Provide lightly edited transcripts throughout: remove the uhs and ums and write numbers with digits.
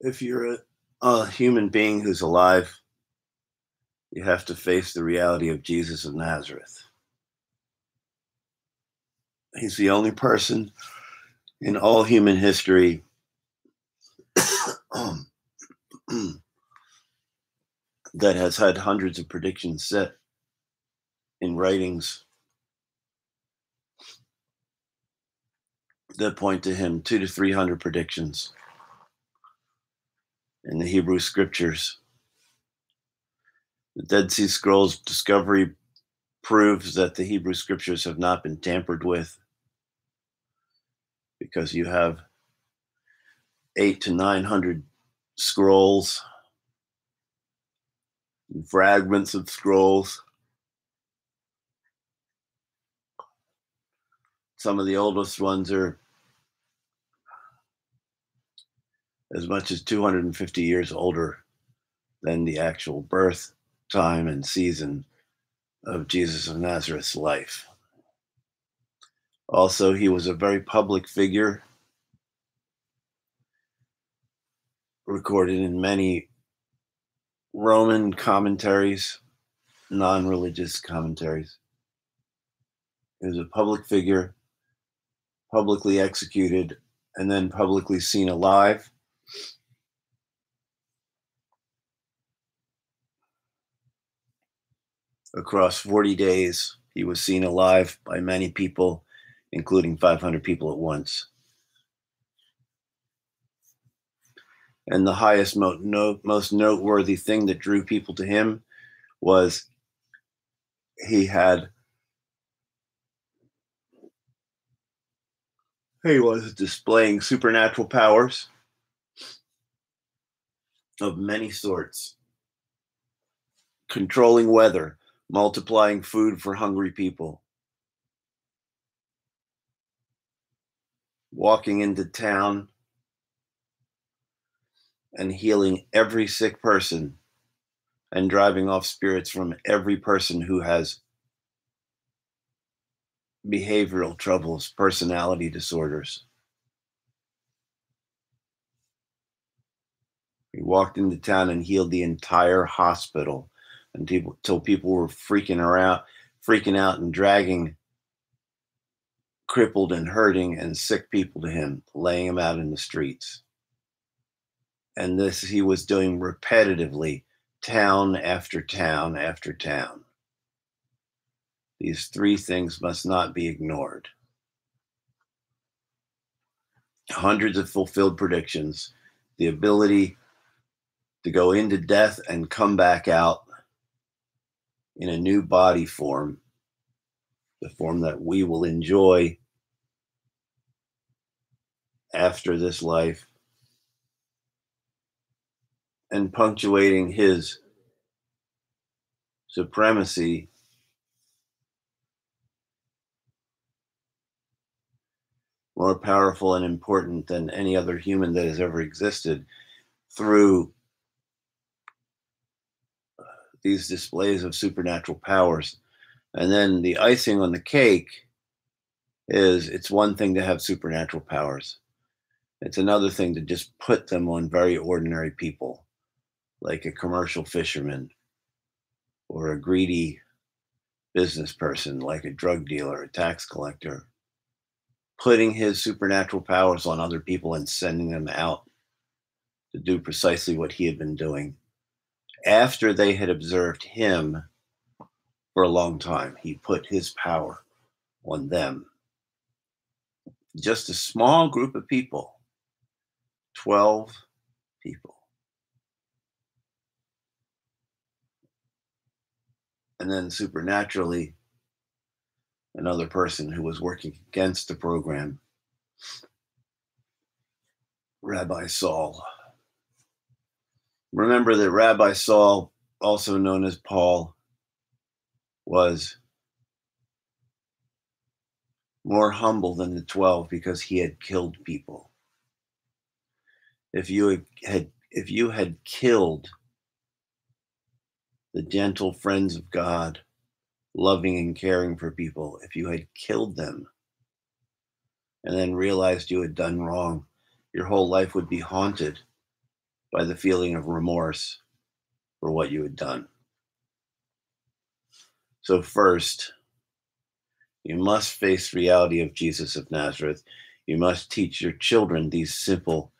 If you're a human being who's alive, you have to face the reality of Jesus of Nazareth. He's the only person in all human history um, that has had hundreds of predictions set in writings that point to him, 200 to 300 predictions in the Hebrew scriptures. The Dead Sea Scrolls discovery proves that the Hebrew scriptures have not been tampered with, because you have 800 to 900 scrolls and fragments of scrolls. Some of the oldest ones are as much as 250 years older than the actual birth, time, and season of Jesus of Nazareth's life. Also, he was a very public figure, recorded in many Roman commentaries, non-religious commentaries. He was a public figure, publicly executed, and then publicly seen alive. Across 40 days, he was seen alive by many people, including 500 people at once. And the highest, most noteworthy thing that drew people to him was he was displaying supernatural powers of many sorts, controlling weather, multiplying food for hungry people, walking into town and healing every sick person and driving off spirits from every person who has behavioral troubles, personality disorders. He walked into town and healed the entire hospital until people were freaking out and dragging crippled and hurting and sick people to him, laying them out in the streets. And this he was doing repetitively, town after town after town. These three things must not be ignored. Hundreds of fulfilled predictions, the ability to go into death and come back out in a new body form, the form that we will enjoy after this life, and punctuating his supremacy more powerful and important than any other human that has ever existed through these displays of supernatural powers. And then the icing on the cake is, it's one thing to have supernatural powers. It's another thing to just put them on very ordinary people, like a commercial fisherman or a greedy business person, like a drug dealer, a tax collector, putting his supernatural powers on other people and sending them out to do precisely what he had been doing. After they had observed him for a long time, he put his power on them. Just a small group of people, 12 people. And then supernaturally, another person who was working against the program, Rabbi Saul. Remember that Rabbi Saul, also known as Paul, was more humble than the 12 because he had killed people. If you had killed the gentle friends of God, loving and caring for people, if you had killed them and then realized you had done wrong, your whole life would be haunted by the feeling of remorse for what you had done. So first, you must face the reality of Jesus of Nazareth. You must teach your children these simple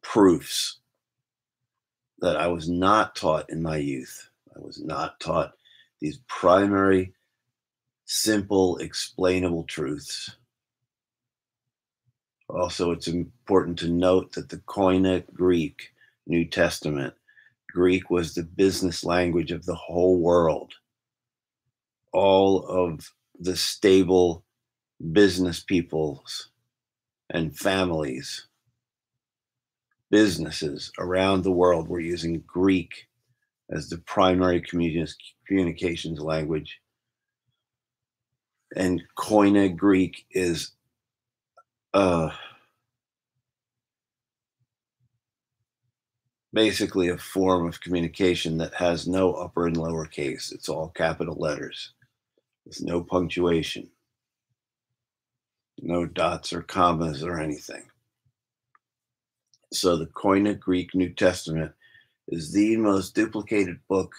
proofs that I was not taught in my youth. I was not taught these primary, simple, explainable truths. Also, it's important to note that the Koine Greek New Testament, Greek was the business language of the whole world. All of the stable business peoples and families, businesses around the world were using Greek as the primary communications language. And Koine Greek is basically a form of communication that has no upper and lower case. It's all capital letters. There's no punctuation, no dots or commas or anything. So the Koine Greek New Testament is the most duplicated book,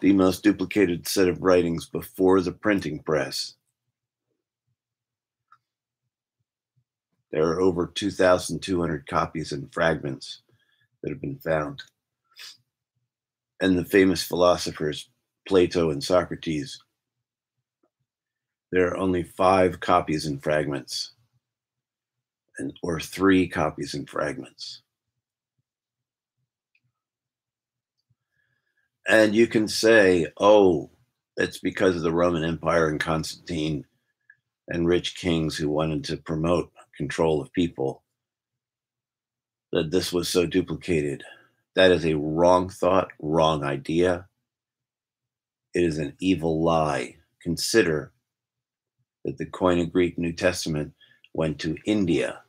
the most duplicated set of writings before the printing press. There are over 2,200 copies and fragments that have been found. And the famous philosophers, Plato and Socrates, there are only 5 copies and fragments, or 3 copies and fragments. And you can say, oh, it's because of the Roman Empire and Constantine and rich kings who wanted to promote control of people that this was so duplicated. That is a wrong thought, wrong idea. It is an evil lie. Consider that the Koine Greek New Testament went to India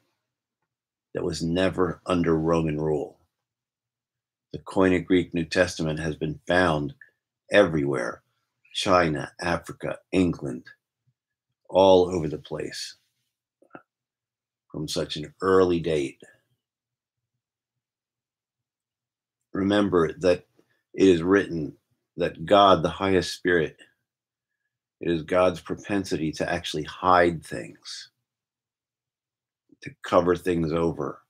that was never under Roman rule. The Koine Greek New Testament has been found everywhere: China, Africa, England, all over the place from such an early date. Remember that it is written that God, the highest spirit, it is God's propensity to actually hide things, to cover things over,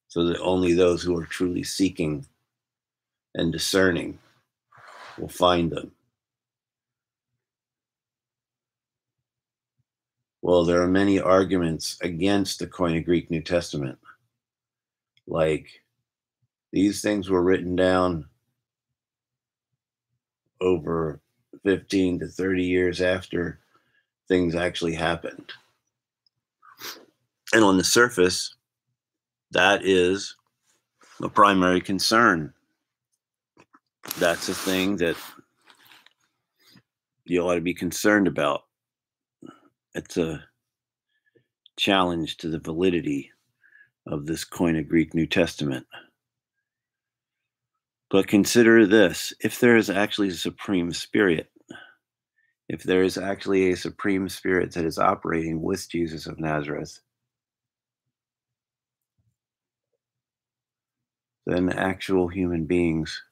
so that only those who are truly seeking and discerning will find them. Well, there are many arguments against the Koine Greek New Testament, like these things were written down over 15 to 30 years after things actually happened. And on the surface, that is the primary concern. That's a thing that you ought to be concerned about. It's a challenge to the validity of this Koine Greek New Testament. But consider this: if there is actually a supreme spirit, if there is actually a supreme spirit that is operating with Jesus of Nazareth, then actual human beings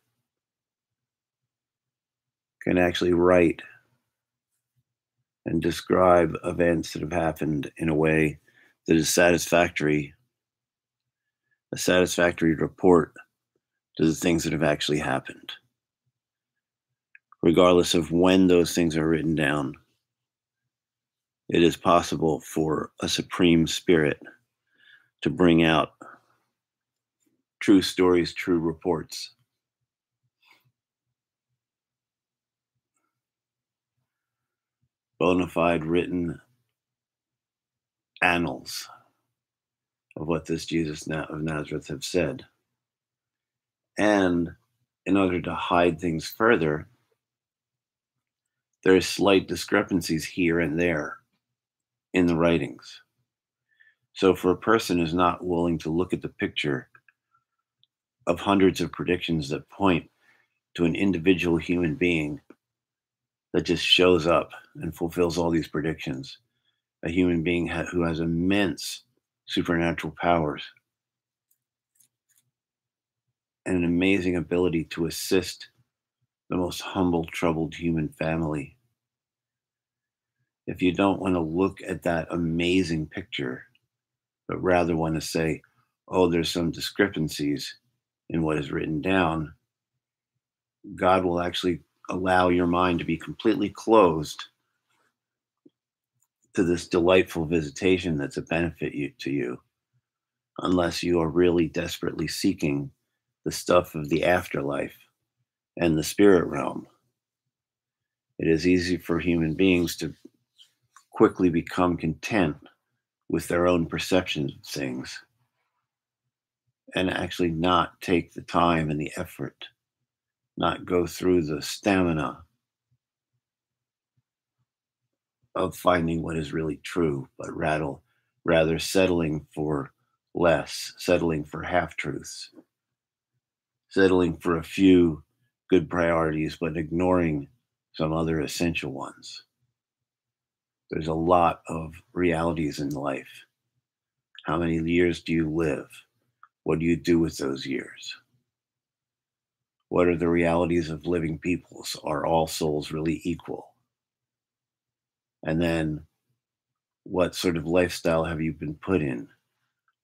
can actually write and describe events that have happened in a way that is satisfactory, a satisfactory report to the things that have actually happened. Regardless of when those things are written down, it is possible for a supreme spirit to bring out true stories, true reports. Bona fide written annals of what this Jesus of Nazareth have said. And in order to hide things further, there are slight discrepancies here and there in the writings. So for a person who's not willing to look at the picture of hundreds of predictions that point to an individual human being that just shows up and fulfills all these predictions, a human being who has immense supernatural powers, and an amazing ability to assist the most humble, troubled human family. If you don't want to look at that amazing picture, but rather want to say, oh, there's some discrepancies in what is written down, God will actually allow your mind to be completely closed to this delightful visitation that's a benefit to you, unless you are really desperately seeking the stuff of the afterlife and the spirit realm. It is easy for human beings to quickly become content with their own perceptions of things and actually not take the time and the effort, not go through the stamina of finding what is really true, but rather settling for less, settling for half truths, settling for a few good priorities, but ignoring some other essential ones. There's a lot of realities in life. How many years do you live? What do you do with those years? What are the realities of living peoples? Are all souls really equal? And then what sort of lifestyle have you been put in?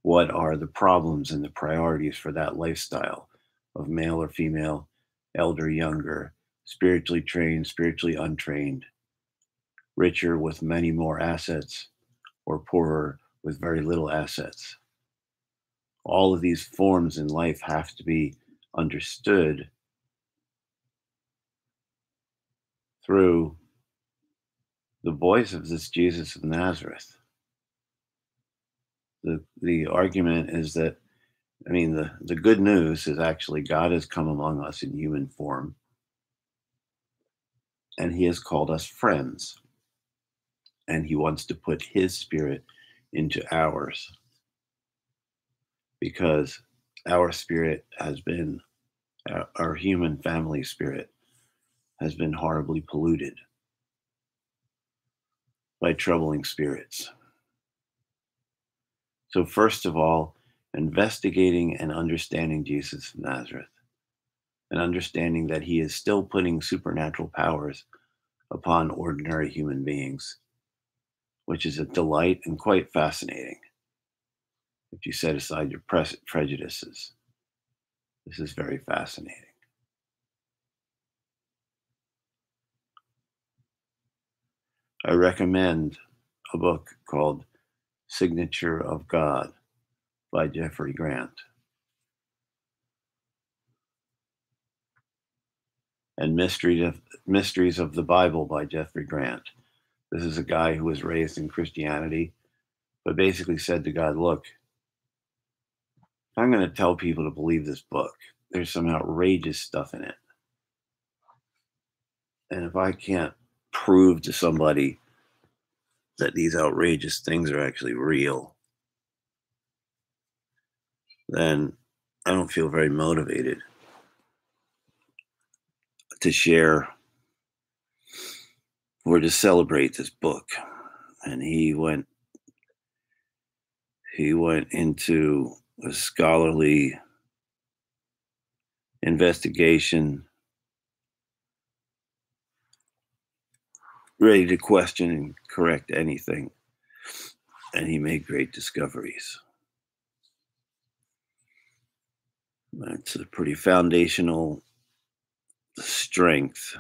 What are the problems and the priorities for that lifestyle of male or female, elder, younger, spiritually trained, spiritually untrained, richer with many more assets, or poorer with very little assets? All of these forms in life have to be understood through the voice of this Jesus of Nazareth. The argument is that, the good news is actually God has come among us in human form, and he has called us friends, and he wants to put his spirit into ours, because our spirit has been, our human family spirit has been horribly polluted by troubling spirits. So, first of all, investigating and understanding Jesus of Nazareth, and understanding that he is still putting supernatural powers upon ordinary human beings, which is a delight and quite fascinating if you set aside your prejudices. This is very fascinating. I recommend a book called Signature of God by Jeffrey Grant, and Mysteries of the Bible by Jeffrey Grant. This is a guy who was raised in Christianity, but basically said to God, look, if I'm going to tell people to believe this book, there's some outrageous stuff in it. And if I can't prove to somebody that these outrageous things are actually real, then I don't feel very motivated to share or to celebrate this book. And he went into a scholarly investigation, ready to question and correct anything. And he made great discoveries. It's a pretty foundational strength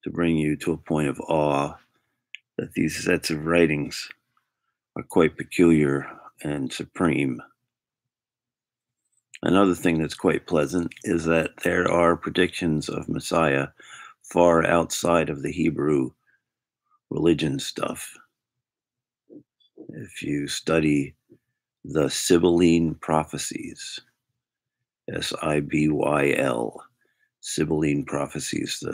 to bring you to a point of awe that these sets of writings are quite peculiar and supreme. Another thing that's quite pleasant is that there are predictions of Messiah far outside of the Hebrew religion stuff. If you study the Sibylline prophecies, Sibyl, Sibylline prophecies,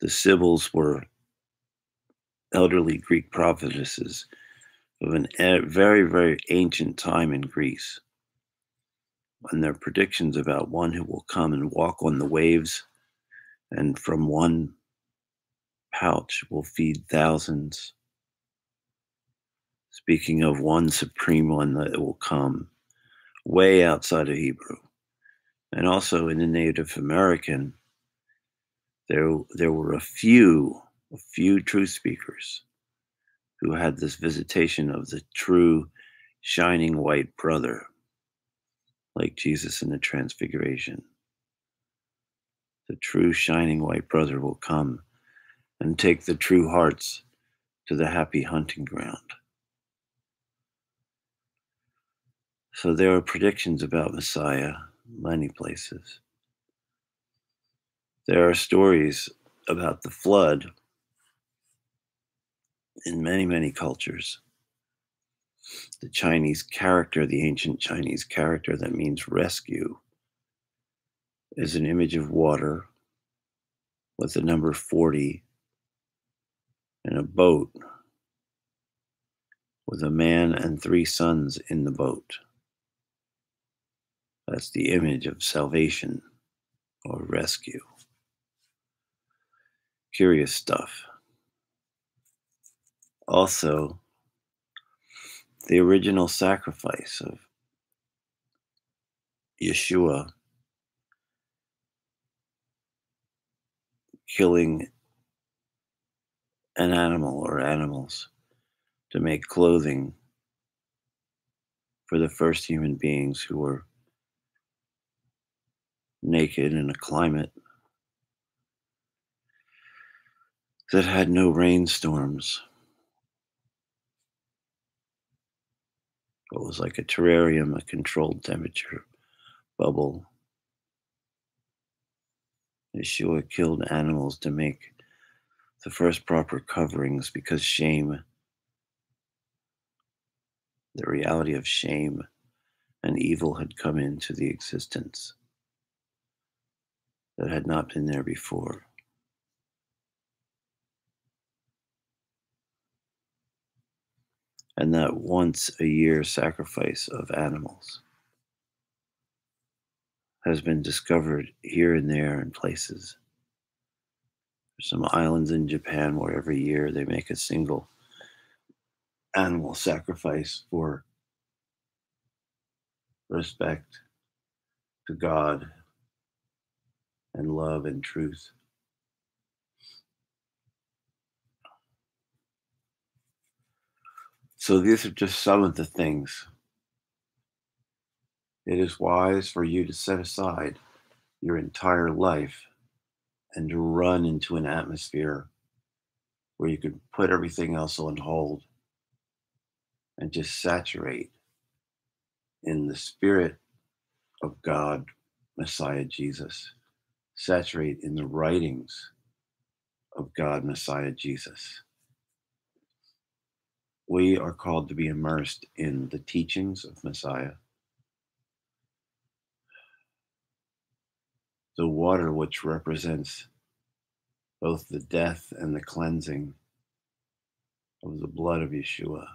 the Sibyls were elderly Greek prophetesses of a very, very ancient time in Greece. And their predictions about one who will come and walk on the waves, and from one pouch will feed thousands, speaking of one supreme one that will come way outside of Hebrew. And also in the Native American, there were a few truth speakers who had this visitation of the true shining white brother, like Jesus in the Transfiguration. The true shining white brother will come and take the true hearts to the happy hunting ground. So there are predictions about Messiah many places. There are stories about the flood in many, many cultures. The Chinese character, the ancient Chinese character that means rescue, is an image of water with the number 40 and a boat with a man and 3 sons in the boat. That's the image of salvation or rescue. Curious stuff. Also, the original sacrifice of Yeshua killing an animal or animals to make clothing for the first human beings who were naked in a climate that had no rainstorms. It was like a terrarium, a controlled temperature bubble. Yeshua killed animals to make the first proper coverings because shame, the reality of shame and evil had come into the existence that had not been there before. And that once a year sacrifice of animals has been discovered here and there in places. There's some islands in Japan where every year they make a single animal sacrifice for respect to God and love and truth. So these are just some of the things. It is wise for you to set aside your entire life and to run into an atmosphere where you could put everything else on hold and just saturate in the Spirit of God, Messiah Jesus. Saturate in the writings of God, Messiah Jesus. We are called to be immersed in the teachings of Messiah, the water which represents both the death and the cleansing of the blood of Yeshua,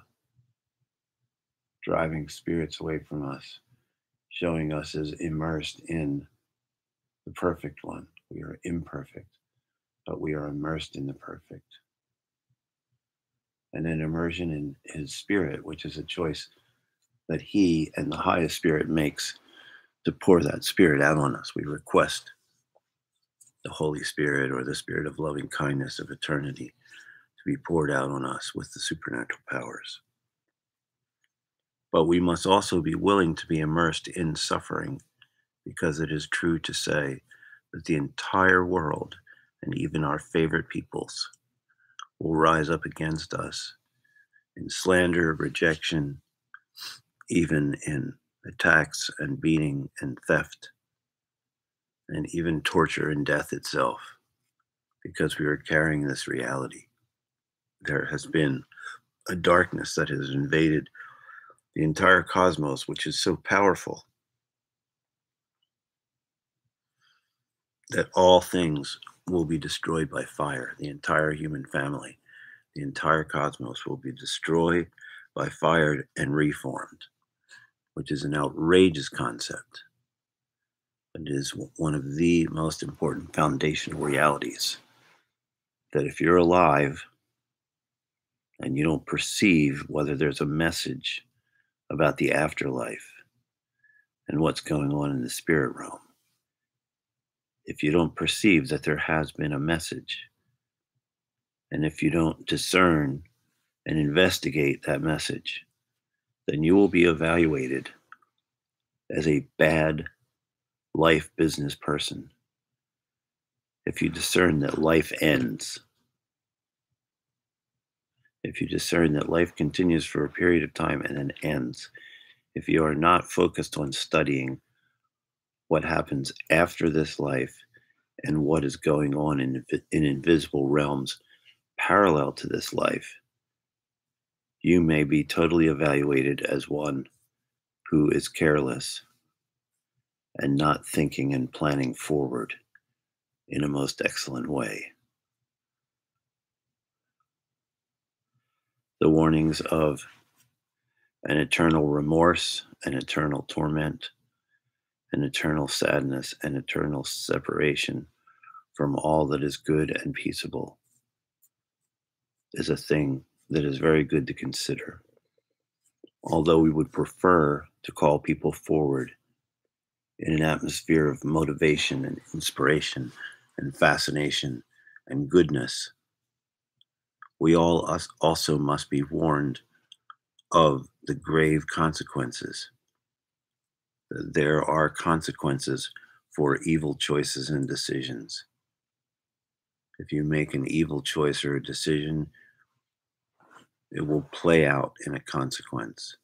driving spirits away from us, showing us as immersed in the perfect one. We are imperfect, but we are immersed in the perfect. And an immersion in his spirit, which is a choice that he and the highest spirit makes to pour that spirit out on us. We request the Holy Spirit or the spirit of loving kindness of eternity to be poured out on us with the supernatural powers. But we must also be willing to be immersed in suffering, because it is true to say that the entire world and even our favorite peoples will rise up against us in slander, rejection, even in attacks and beating and theft, and even torture and death itself, because we are carrying this reality. There has been a darkness that has invaded the entire cosmos, which is so powerful that all things will be destroyed by fire. The entire human family, the entire cosmos will be destroyed by fire and reformed, which is an outrageous concept. It is one of the most important foundational realities that if you're alive and you don't perceive whether there's a message about the afterlife and what's going on in the spirit realm, if you don't perceive that there has been a message, and if you don't discern and investigate that message, then you will be evaluated as a bad life business person. If you discern that life ends, if you discern that life continues for a period of time and then ends, if you are not focused on studying what happens after this life and what is going on in invisible realms parallel to this life, you may be totally evaluated as one who is careless and not thinking and planning forward in a most excellent way. The warnings of an eternal remorse, an eternal torment, an eternal sadness, and eternal separation from all that is good and peaceable is a thing that is very good to consider. Although we would prefer to call people forward in an atmosphere of motivation and inspiration and fascination and goodness, we all also must be warned of the grave consequences. There are consequences for evil choices and decisions. If you make an evil choice or a decision, it will play out in a consequence.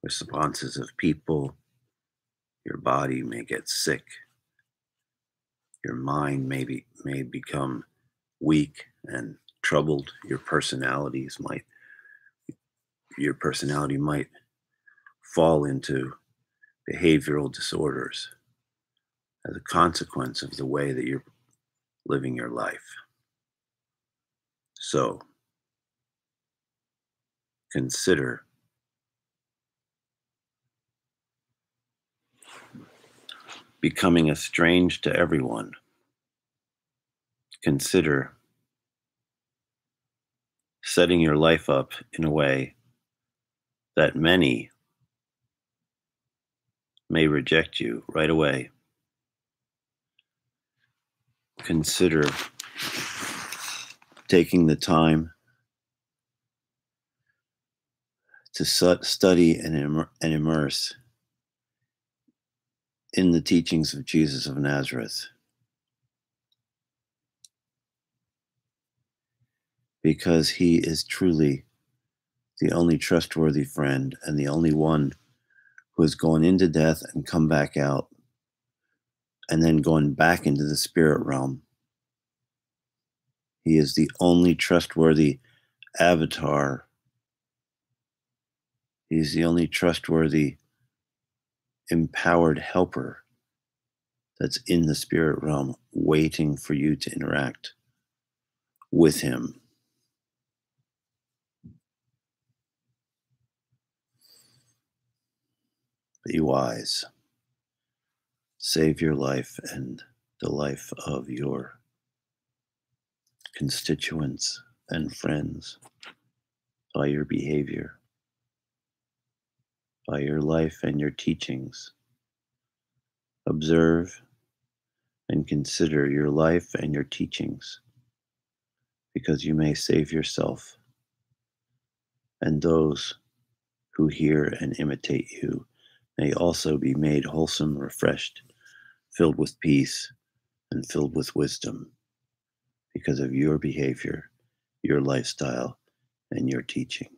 Responses of people, your body may get sick, your mind may become weak and troubled, your personality might fall into behavioral disorders as a consequence of the way that you're living your life. So consider becoming estranged to everyone. Consider setting your life up in a way that many may reject you right away. Consider taking the time to study and immerse in the teachings of Jesus of Nazareth, because he is truly the only trustworthy friend and the only one who has gone into death and come back out and then gone back into the spirit realm. He is the only trustworthy avatar. He's the only trustworthy, empowered helper that's in the spirit realm waiting for you to interact with him. Be wise. Save your life and the life of your constituents and friends by your behavior, by your life and your teachings. Observe and consider your life and your teachings, because you may save yourself and those who hear and imitate you may also be made wholesome, refreshed, filled with peace, and filled with wisdom because of your behavior, your lifestyle, and your teaching.